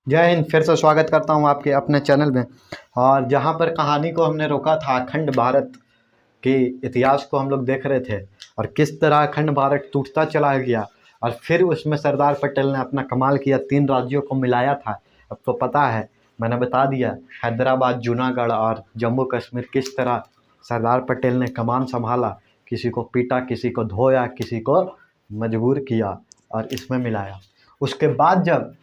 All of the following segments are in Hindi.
जय हिंद। फिर से स्वागत करता हूं आपके अपने चैनल में। और जहां पर कहानी को हमने रोका था, अखंड भारत के इतिहास को हम लोग देख रहे थे और किस तरह अखंड भारत टूटता चला गया और फिर उसमें सरदार पटेल ने अपना कमाल किया, 3 राज्यों को मिलाया था। अब तो पता है, मैंने बता दिया, हैदराबाद, जूनागढ़ और जम्मू कश्मीर किस तरह सरदार पटेल ने कमान संभाला, किसी को पीटा, किसी को धोया, किसी को मजबूर किया और इसमें मिलाया। उसके बाद जब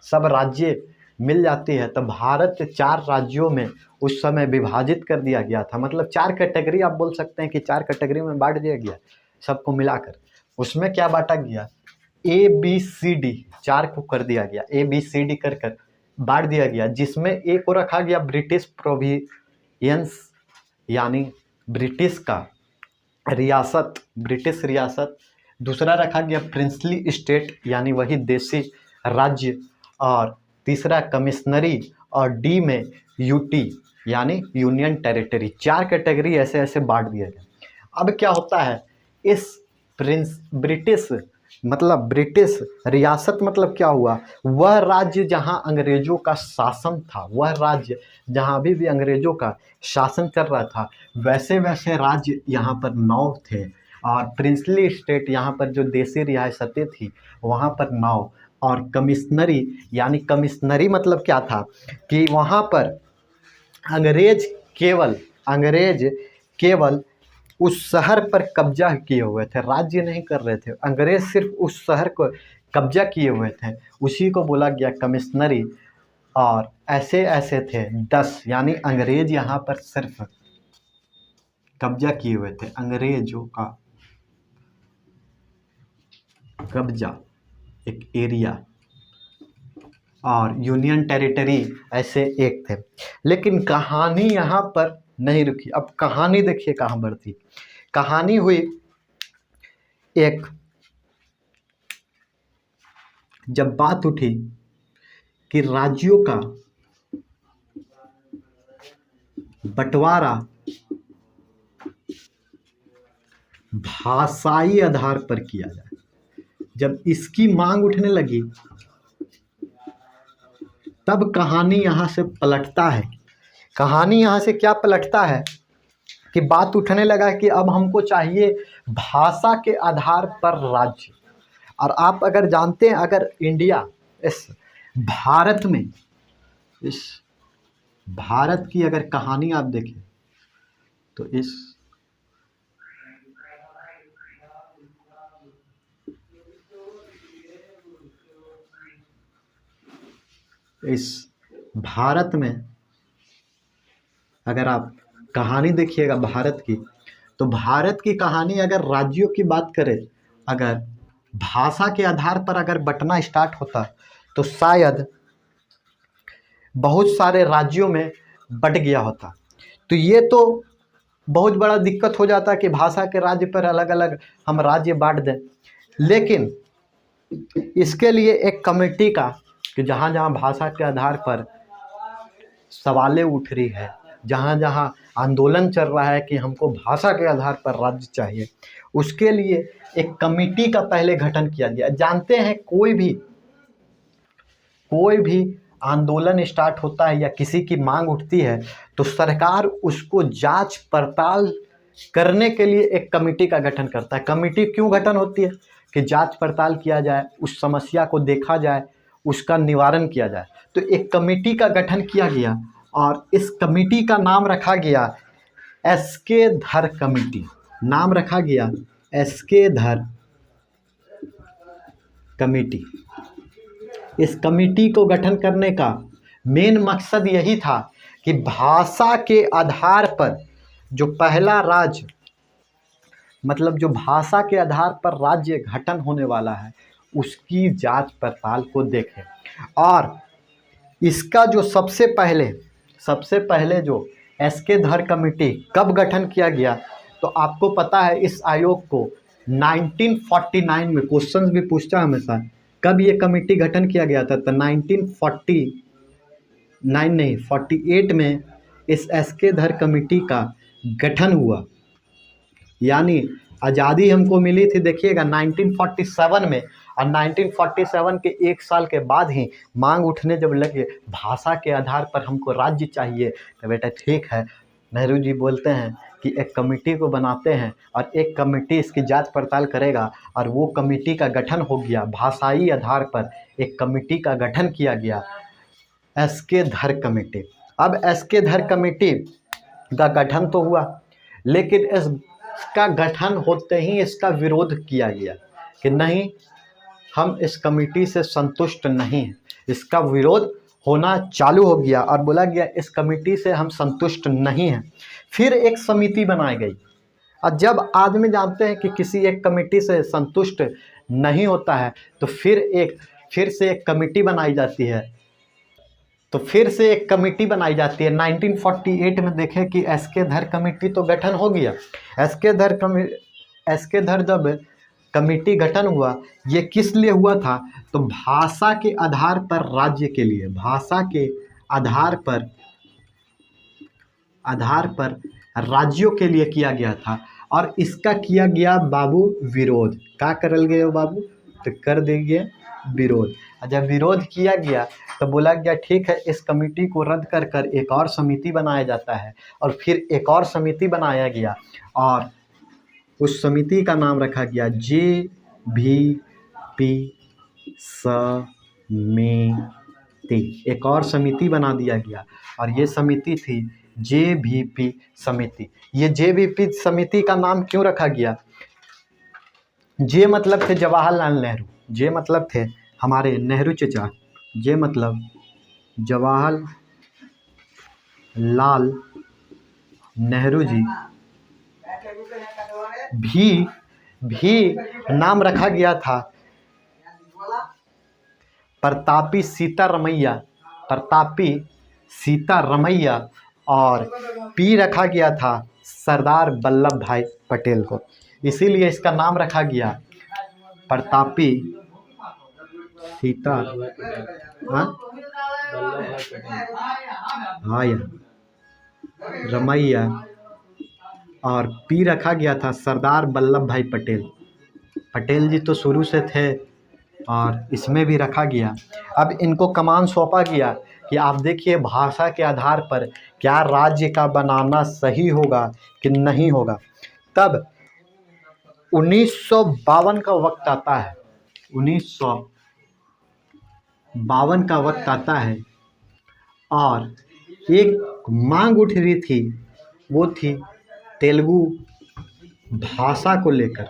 सब राज्य मिल जाती है तब भारत 4 राज्यों में उस समय विभाजित कर दिया गया था। मतलब 4 कैटेगरी, आप बोल सकते हैं कि 4 कैटेगरी में बांट दिया गया सबको मिलाकर। उसमें क्या बांटा गया, ए बी सी डी, 4 को कर दिया गया, ए बी सी डी कर कर बांट दिया गया, जिसमें ए को रखा गया ब्रिटिश प्रोविंस, यानी ब्रिटिश का रियासत, ब्रिटिश रियासत। दूसरा रखा गया प्रिंसली स्टेट, यानी वही देसी राज्य। और तीसरा कमिश्नरी, और डी में यूटी यानी यूनियन टेरिटरी। 4 कैटेगरी ऐसे ऐसे बांट दिया गया। अब क्या होता है, इस ब्रिटिश ब्रिटिश रियासत मतलब क्या हुआ, वह राज्य जहां अंग्रेजों का शासन था, वह राज्य जहां अभी भी अंग्रेजों का शासन चल रहा था, वैसे वैसे राज्य यहाँ पर 9 थे। और प्रिंसली स्टेट, यहाँ पर जो देसी रियासतें थी वहाँ पर 9। और कमिश्नरी, यानी कमिश्नरी मतलब क्या था कि वहाँ पर अंग्रेज केवल उस शहर पर कब्जा किए हुए थे, राज्य नहीं कर रहे थे। अंग्रेज सिर्फ उस शहर को कब्जा किए हुए थे, उसी को बोला गया कमिश्नरी। और ऐसे ऐसे थे 10, यानी अंग्रेज यहाँ पर सिर्फ कब्जा किए हुए थे, अंग्रेजों का कब्जा, एक एरिया। और यूनियन टेरिटरी ऐसे एक थे। लेकिन कहानी यहाँ पर नहीं रुकी। अब कहानी देखिए कहाँ बढ़ती। कहानी हुई एक, जब बात उठी कि राज्यों का बंटवारा भाषाई आधार पर किया जाए, जब इसकी मांग उठने लगी तब कहानी यहाँ से पलटता है। कहानी यहाँ से क्या पलटता है कि बात उठने लगा कि अब हमको चाहिए भाषा के आधार पर राज्य। और आप अगर जानते हैं, अगर इंडिया इस भारत की अगर कहानी आप देखें तो इस भारत में अगर आप कहानी देखिएगा भारत की, तो भारत की कहानी अगर राज्यों की बात करें, अगर भाषा के आधार पर अगर बंटना स्टार्ट होता तो शायद बहुत सारे राज्यों में बंट गया होता। तो ये तो बहुत बड़ा दिक्कत हो जाता कि भाषा के राज्य पर अलग अलग हम राज्य बांट दें। लेकिन इसके लिए एक कमेटी का, कि जहाँ जहाँ भाषा के आधार पर सवालें उठ रही है, जहाँ जहाँ आंदोलन चल रहा है कि हमको भाषा के आधार पर राज्य चाहिए, उसके लिए एक कमेटी का पहले गठन किया गया। जानते हैं, कोई भी आंदोलन स्टार्ट होता है या किसी की मांग उठती है तो सरकार उसको जांच पड़ताल करने के लिए एक कमेटी का गठन करता है। कमेटी क्यों गठन होती है कि जांच पड़ताल किया जाए, उस समस्या को देखा जाए, उसका निवारण किया जाए। तो एक कमेटी का गठन किया गया और इस कमेटी का नाम रखा गया एस.के. धर कमेटी। नाम रखा गया एस.के. धर कमेटी। इस कमेटी को गठन करने का मेन मकसद यही था कि भाषा के आधार पर जो पहला राज्य, जो भाषा के आधार पर राज्य गठन होने वाला है, उसकी जांच पड़ताल को देखें। और इसका जो सबसे पहले जो एस.के. धर कमेटी कब गठन किया गया, तो आपको पता है इस आयोग को 1949 में, क्वेश्चंस भी पूछता है हमेशा, कब ये कमेटी गठन किया गया था। तो 48 में इस एस.के. धर कमेटी का गठन हुआ। यानी आज़ादी हमको मिली थी, देखिएगा 1947 में, और 1947 के 1 साल के बाद ही मांग उठने जब लगे भाषा के आधार पर हमको राज्य चाहिए, तो बेटा ठीक है, नेहरू जी बोलते हैं कि एक कमेटी को बनाते हैं और एक कमेटी इसकी जांच पड़ताल करेगा, और वो कमेटी का गठन हो गया। भाषाई आधार पर एक कमेटी का गठन किया गया, एस.के. धर कमेटी। अब एस.के. धर कमेटी का गठन तो हुआ, लेकिन इसका गठन होते ही इसका विरोध किया गया कि नहीं, हम इस कमेटी से संतुष्ट नहीं हैं। इसका विरोध होना चालू हो गया और बोला गया इस कमेटी से हम संतुष्ट नहीं हैं। फिर एक समिति बनाई गई, और जब आदमी जानते हैं कि किसी एक कमेटी से संतुष्ट नहीं होता है तो फिर से एक कमेटी बनाई जाती है। 1948 में देखें कि एस.के. धर कमेटी तो गठन हो गया। एस.के. धर जब कमेटी गठन हुआ, ये किस लिए हुआ था? तो भाषा के आधार पर राज्य के लिए, भाषा के आधार पर राज्यों के लिए किया गया था। और इसका किया गया बाबू विरोध। क्या करल गए हो बाबू? तो कर देंगे विरोध। और जब विरोध किया गया तो बोला गया ठीक है, इस कमेटी को रद्द कर कर एक और समिति बनाया जाता है। और फिर एक और समिति बनाया गया और उस समिति का नाम रखा गया जे.वी.पी. समिति। एक और समिति बना दिया गया और ये समिति थी जे.वी.पी. समिति। ये जे.वी.पी. समिति का नाम क्यों रखा गया? जे मतलब थे जवाहरलाल नेहरू, जे मतलब थे हमारे नेहरू चचा, जे मतलब जवाहरलाल नेहरू जी। भी नाम रखा गया था प्रतापी सीतारमैया, और पी रखा गया था सरदार वल्लभ भाई पटेल को। इसीलिए इसका नाम रखा गया प्रतापी रमैया, और पी रखा गया था सरदार वल्लभ भाई पटेल। पटेल जी तो शुरू से थे और इसमें भी रखा गया। अब इनको कमान सौंपा गया कि आप देखिए भाषा के आधार पर क्या राज्य का बनाना सही होगा कि नहीं होगा। तब 1952 का वक्त आता है, 1952 का वक्त आता है और एक मांग उठ रही थी, वो थी तेलुगु भाषा को लेकर।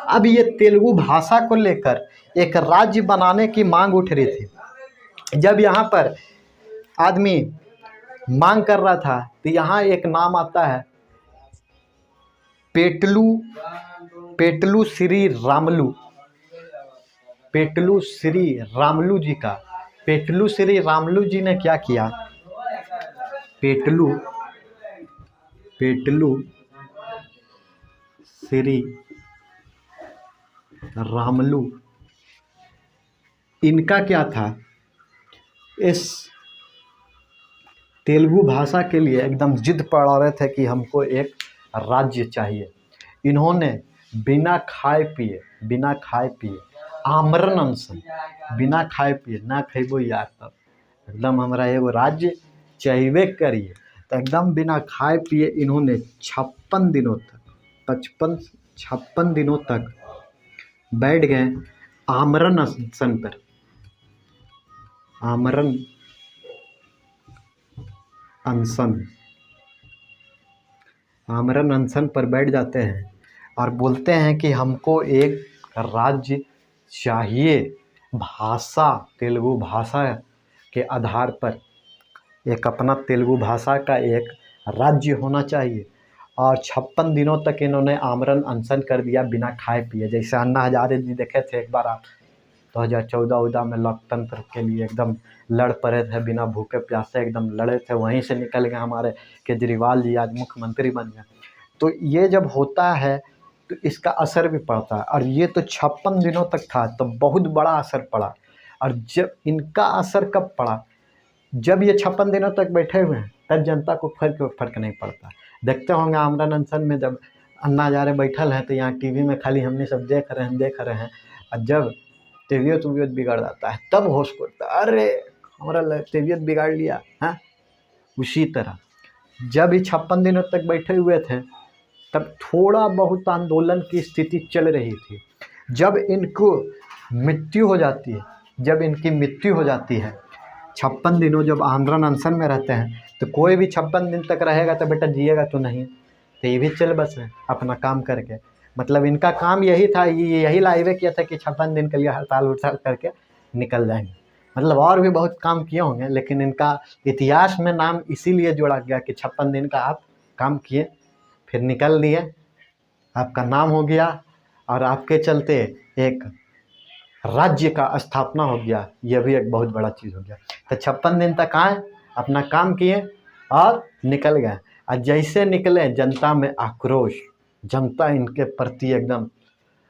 अब ये तेलुगु भाषा को लेकर एक राज्य बनाने की मांग उठ रही थी। जब यहाँ पर आदमी मांग कर रहा था तो यहाँ एक नाम आता है पेटलू श्री रामलू जी का। पेटलू श्री रामलू जी ने क्या किया? पेटलू श्री रामलू, इनका क्या था? इस तेलुगु भाषा के लिए एकदम जिद पड़ा रहे थे कि हमको एक राज्य चाहिए। इन्होंने बिना खाए पिए आमरण अनशन, बिना खाए पिए, ना खेबो यार तब एकदम हमारा एगो राज्य चाहिए करिए, तो एकदम बिना खाए पिए इन्होंने 56 दिनों तक बैठ गए आमरण अनशन पर। आमरण अनशन पर बैठ जाते हैं और बोलते हैं कि हमको एक राज्य चाहिए, भाषा, तेलुगु भाषा के आधार पर एक अपना तेलुगु भाषा का एक राज्य होना चाहिए। और 56 दिनों तक इन्होंने आमरण अनशन कर दिया बिना खाए पिए। जैसे अन्ना हजारे जी देखे थे एक बार आप 2014 में लोकतंत्र के लिए एकदम लड़ पड़े थे, बिना भूखे प्यासे एकदम लड़े थे, वहीं से निकल गए हमारे केजरीवाल जी, आज मुख्यमंत्री बन गए। तो ये जब होता है तो इसका असर भी पड़ता है, और ये तो 56 दिनों तक था तो बहुत बड़ा असर पड़ा। और जब इनका असर कब पड़ा? जब ये 56 दिनों तक बैठे हुए हैं तब जनता को फर्क नहीं पड़ता। देखते होंगे आमरण अनशन में जब अन्ना हजारे बैठल हैं तो यहाँ टीवी में खाली हमने सब देख रहे हैं, और जब तबीयत उबियत बिगड़ जाता है तब होश खुलता है, अरे हमारा तबीयत बिगाड़ लिया। हाँ, उसी तरह जब ये 56 दिनों तक बैठे हुए थे तब थोड़ा बहुत आंदोलन की स्थिति चल रही थी। जब इनको मृत्यु हो जाती है, जब इनकी मृत्यु हो जाती है, 56 दिनों जब आमरण अनशन में रहते हैं, तो कोई भी 56 दिन तक रहेगा तो बेटा जिएगा तो नहीं, तो ये भी चल बस है अपना काम करके। मतलब इनका काम यही था, यही लाइवे किया था कि 56 दिन के लिए हड़ताल उड़ताल करके निकल जाएंगे। मतलब और भी बहुत काम किए होंगे, लेकिन इनका इतिहास में नाम इसीलिए जोड़ा गया कि 56 दिन का आप काम किए, फिर निकल लिए, आपका नाम हो गया और आपके चलते एक राज्य का स्थापना हो गया। यह भी एक बहुत बड़ा चीज़ हो गया। तो 56 दिन तक आए, अपना काम किए और निकल गए। और जैसे निकले जनता में आक्रोश, जनता इनके प्रति एकदम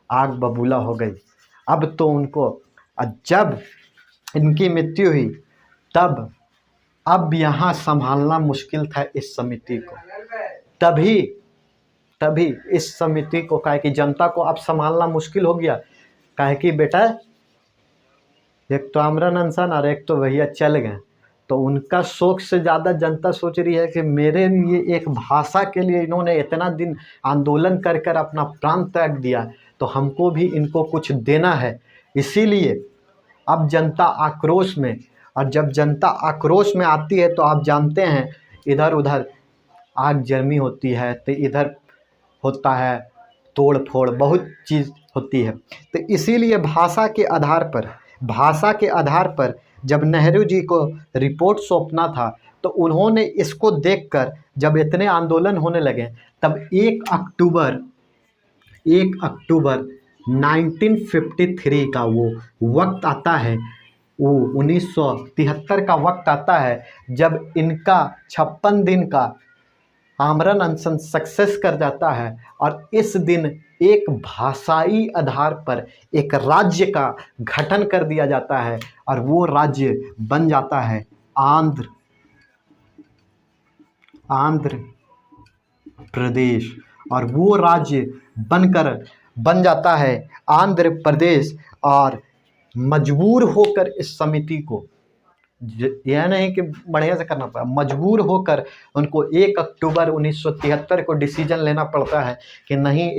आग बबूला हो गई। अब तो उनको, जब इनकी मृत्यु हुई तब अब यहाँ संभालना मुश्किल था इस समिति को। तभी इस समिति को कहा कि जनता को अब संभालना मुश्किल हो गया। कहे कि बेटा एक तो आमरण अनशन और एक तो भैया चल गए, तो उनका शोक से ज़्यादा जनता सोच रही है कि मेरे लिए एक भाषा के लिए इन्होंने इतना दिन आंदोलन कर कर अपना प्राण त्याग दिया, तो हमको भी इनको कुछ देना है। इसीलिए अब जनता आक्रोश में, और जब जनता आक्रोश में आती है तो आप जानते हैं इधर उधर आग जर्मी होती है, तो इधर होता है तोड़ फोड़, बहुत चीज़ होती है। तो इसीलिए भाषा के आधार पर जब नेहरू जी को रिपोर्ट सौंपना था, तो उन्होंने इसको देखकर जब इतने आंदोलन होने लगे, तब 1 अक्टूबर 1953 का वो वक्त आता है, वो 1973 का वक्त आता है, जब इनका 56 दिन का आमरण अनशन सक्सेस कर जाता है। और इस दिन एक भाषाई आधार पर एक राज्य का गठन कर दिया जाता है, और वो राज्य बन जाता है आंध्र प्रदेश। और वो राज्य बन जाता है आंध्र प्रदेश। और मजबूर होकर इस समिति को, यह नहीं कि बढ़िया से करना पड़ा, मजबूर होकर उनको 1 अक्टूबर 1973 को डिसीजन लेना पड़ता है कि नहीं,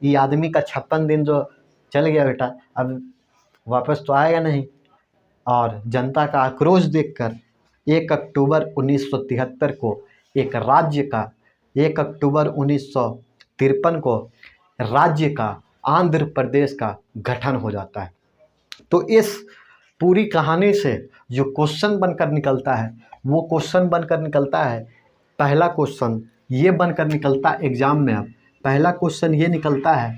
ये आदमी का 56 दिन जो चल गया बेटा, अब वापस तो आएगा नहीं। और जनता का आक्रोश देखकर 1 अक्टूबर 1973 को 1 अक्टूबर 1953 को राज्य का आंध्र प्रदेश का गठन हो जाता है। तो इस पूरी कहानी से जो क्वेश्चन बनकर निकलता है, वो क्वेश्चन बनकर निकलता है, पहला क्वेश्चन ये बनकर निकलता है एग्ज़ाम में। अब पहला क्वेश्चन ये निकलता है,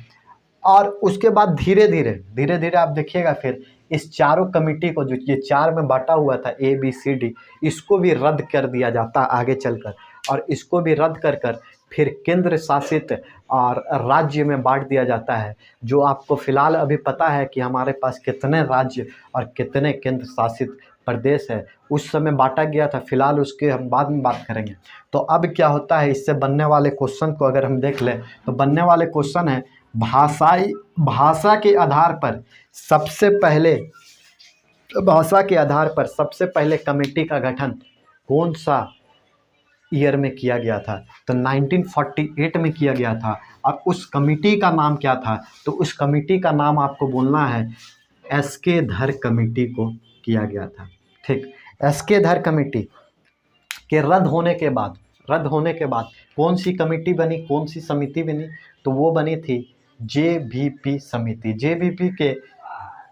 और उसके बाद धीरे धीरे आप देखिएगा फिर इस चारों कमेटी को, जो ये 4 में बांटा हुआ था ABCD, इसको भी रद्द कर दिया जाता आगे चलकर, और इसको भी रद्द कर फिर केंद्र शासित और राज्य में बांट दिया जाता है। जो आपको फ़िलहाल अभी पता है कि हमारे पास कितने राज्य और कितने केंद्र शासित प्रदेश है, उस समय बांटा गया था। फिलहाल उसके हम बाद में बात करेंगे। तो अब क्या होता है, इससे बनने वाले क्वेश्चन को अगर हम देख लें, तो बनने वाले क्वेश्चन है भाषा के आधार पर सबसे पहले कमेटी का गठन कौन सा ईयर में किया गया था? तो 1948 में किया गया था। और उस कमेटी का नाम क्या था? तो उस कमेटी का नाम आपको बोलना है SK धर कमेटी को किया गया था। ठीक, SK धर कमेटी के रद्द होने के बाद कौन सी कमेटी बनी, कौन सी समिति बनी? तो वो बनी थी JVP समिति। JVP के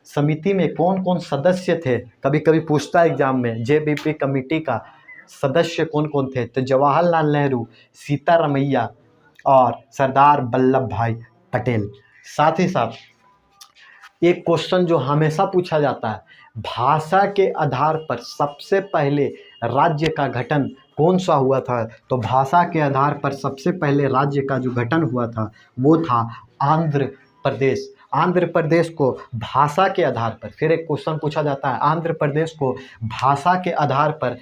समिति में कौन कौन सदस्य थे? कभी कभी पूछता है एग्जाम में, JVP कमेटी का सदस्य कौन कौन थे? तो जवाहरलाल नेहरू, सीतारमैया और सरदार वल्लभ भाई पटेल। साथ ही साथ एक क्वेश्चन जो हमेशा पूछा जाता है, भाषा के आधार पर सबसे पहले राज्य का गठन कौन सा हुआ था? तो भाषा के आधार पर सबसे पहले राज्य का जो गठन हुआ था वो था आंध्र प्रदेश। आंध्र प्रदेश को भाषा के आधार पर, फिर एक क्वेश्चन पूछा जाता है, आंध्र प्रदेश को भाषा के आधार पर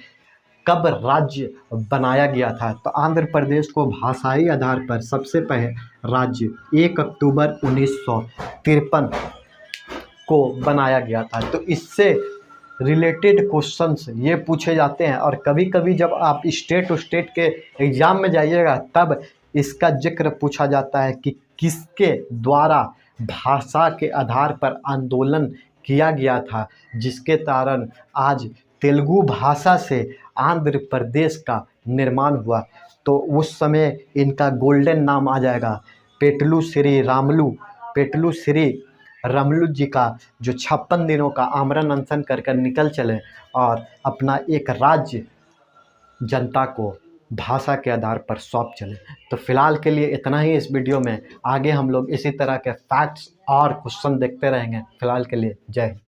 कब राज्य बनाया गया था? तो आंध्र प्रदेश को भाषाई आधार पर सबसे पहले राज्य 1 अक्टूबर 1953 को बनाया गया था। तो इससे रिलेटेड क्वेश्चंस ये पूछे जाते हैं। और कभी कभी जब आप स्टेट टू स्टेट के एग्ज़ाम में जाइएगा तब इसका जिक्र पूछा जाता है कि किसके द्वारा भाषा के आधार पर आंदोलन किया गया था, जिसके कारण आज तेलुगु भाषा से आंध्र प्रदेश का निर्माण हुआ। तो उस समय इनका गोल्डन नाम आ जाएगा पेटलू श्री रामलू। पेटलू श्री रामलू जी का जो 56 दिनों का आमरण अनशन कर कर निकल चले और अपना एक राज्य जनता को भाषा के आधार पर सौंप चले। तो फिलहाल के लिए इतना ही इस वीडियो में। आगे हम लोग इसी तरह के फैक्ट्स और क्वेश्चन देखते रहेंगे। फिलहाल के लिए जय हिंद।